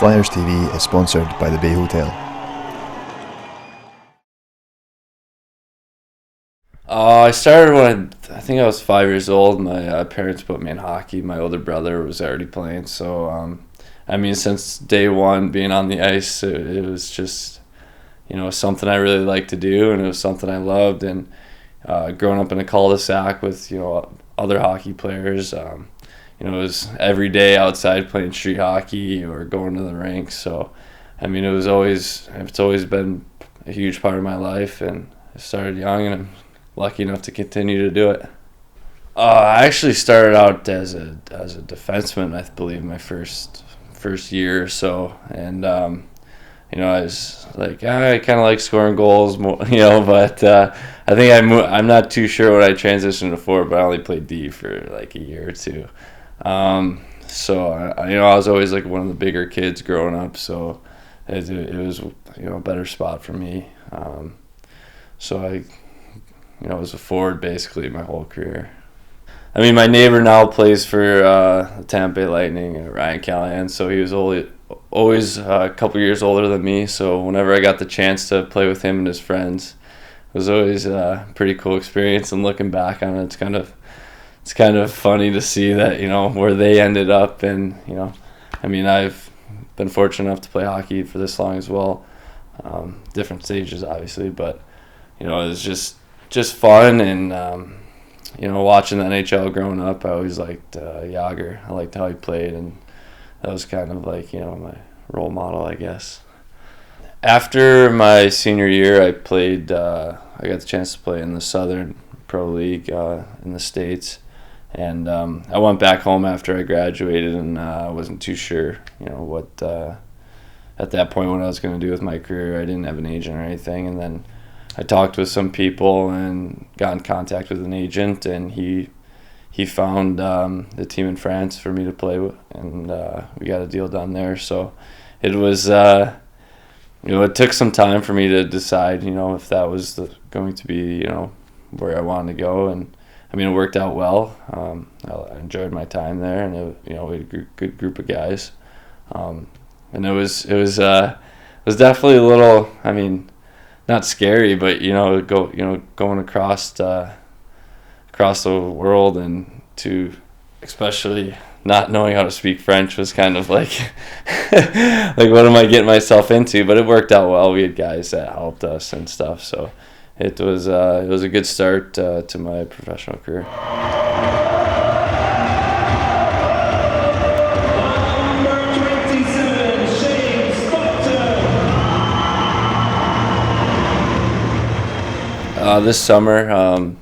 Flyers TV is sponsored by the Bay Hotel. I started when I think I was 5 years old. My parents put me in hockey. My older brother was already playing, so since day one being on the ice, it was just something I really liked to do, and it was something I loved. And growing up in a cul-de-sac with other hockey players, it was every day outside playing street hockey or going to the rink. So, it's always been a huge part of my life, and I started young, and I'm lucky enough to continue to do it. I actually started out as a defenseman, I believe, my first year or so, and I was like, I kind of like scoring goals, but I think I'm not too sure what I transitioned to forward, but I only played D for like a year or two. So I was always like one of the bigger kids growing up, so it was a better spot for me. So I was a forward basically my whole career. My neighbor now plays for the Tampa Bay Lightning, Ryan Callahan, so he was always a couple years older than me, so whenever I got the chance to play with him and his friends, it was always a pretty cool experience. And looking back on it, it's kind of funny to see that where they ended up. And I've been fortunate enough to play hockey for this long as well, different stages obviously, but it was just fun. And watching the NHL growing up, I always liked Yager. I liked how he played, and that was kind of like my role model, I guess. After my senior year, I played. I got the chance to play in the Southern Pro League in the States, and I went back home after I graduated, and I wasn't too sure, what at that point what I was going to do with my career. I didn't have an agent or anything, and then I talked with some people and got in contact with an agent, and he found the team in France for me to play with, and we got a deal done there. So it was, it took some time for me to decide, if that was going to be, where I wanted to go. And it worked out well. I enjoyed my time there, and we had a good group of guys. And it was definitely a little, not scary, but going across the world, and to especially not knowing how to speak French was kind of like like what am I getting myself into? But it worked out well. We had guys that helped us and stuff, so it was a good start to my professional career. This summer,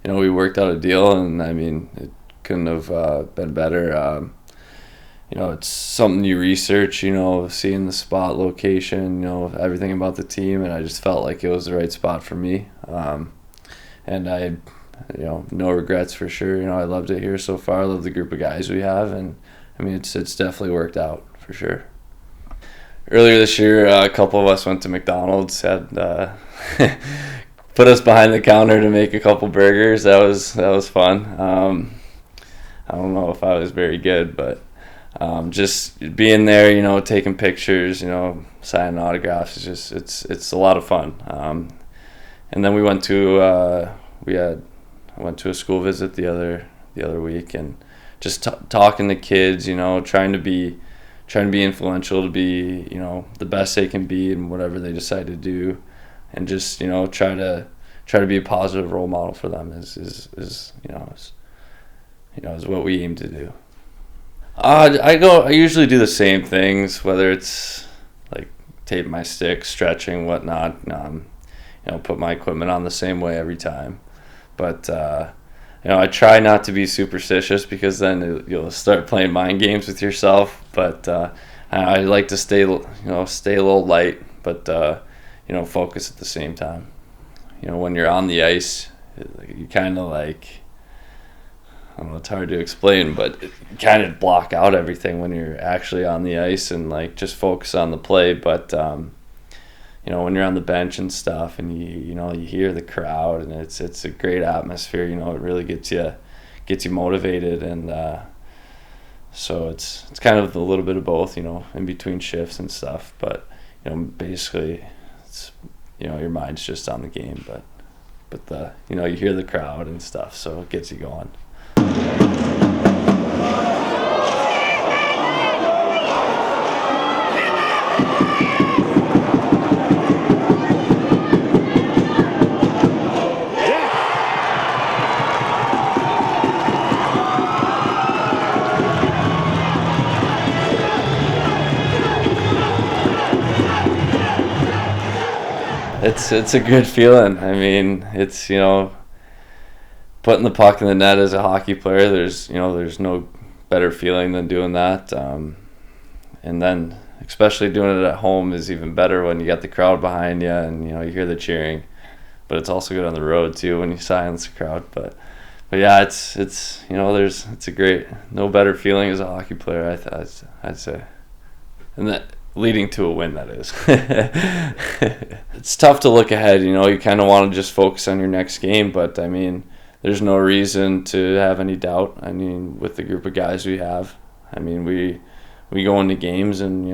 we worked out a deal, and it couldn't have been better. It's something you research, seeing the spot, location, everything about the team, and I just felt like it was the right spot for me. And I had, no regrets for sure. I loved it here so far. I love the group of guys we have, and it's definitely worked out for sure. Earlier this year, a couple of us went to McDonald's, had put us behind the counter to make a couple burgers. That was fun. I don't know if I was very good, but just being there, taking pictures, signing autographs, it's a lot of fun. And then we went to I went to a school visit the other week, and just talking to kids, trying to be influential, to be the best they can be in whatever they decide to do, and just try to be a positive role model for them is what we aim to do. I usually do the same things, whether it's like tape my stick, stretching, whatnot. Put my equipment on the same way every time, but I try not to be superstitious, because then you'll start playing mind games with yourself. But I like to stay a little light, but focus at the same time. When you're on the ice, you kind of like, I don't know, it's hard to explain, but you kind of block out everything when you're actually on the ice, and like just focus on the play. But when you're on the bench and stuff, and you hear the crowd, and it's a great atmosphere. It really gets you motivated, and So it's kind of a little bit of both, in between shifts and stuff. But basically, it's your mind's just on the game, but the you hear the crowd and stuff, so it gets you going. It's a good feeling. I mean, it's putting the puck in the net as a hockey player. There's no better feeling than doing that. And then especially doing it at home is even better when you got the crowd behind you and you hear the cheering. But it's also good on the road too when you silence the crowd. But yeah, it's it's a great, no better feeling as a hockey player. I'd say, and that leading to a win, that is. It's tough to look ahead. You kind of want to just focus on your next game, but I mean, there's no reason to have any doubt. I mean, with the group of guys we have, I mean, we go into games and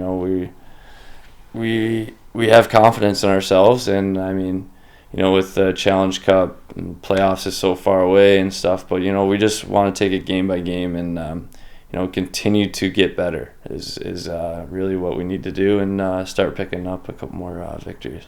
we have confidence in ourselves, and I mean, with the Challenge Cup and playoffs is so far away and stuff, but we just want to take it game by game and continue to get better is really what we need to do, and start picking up a couple more victories.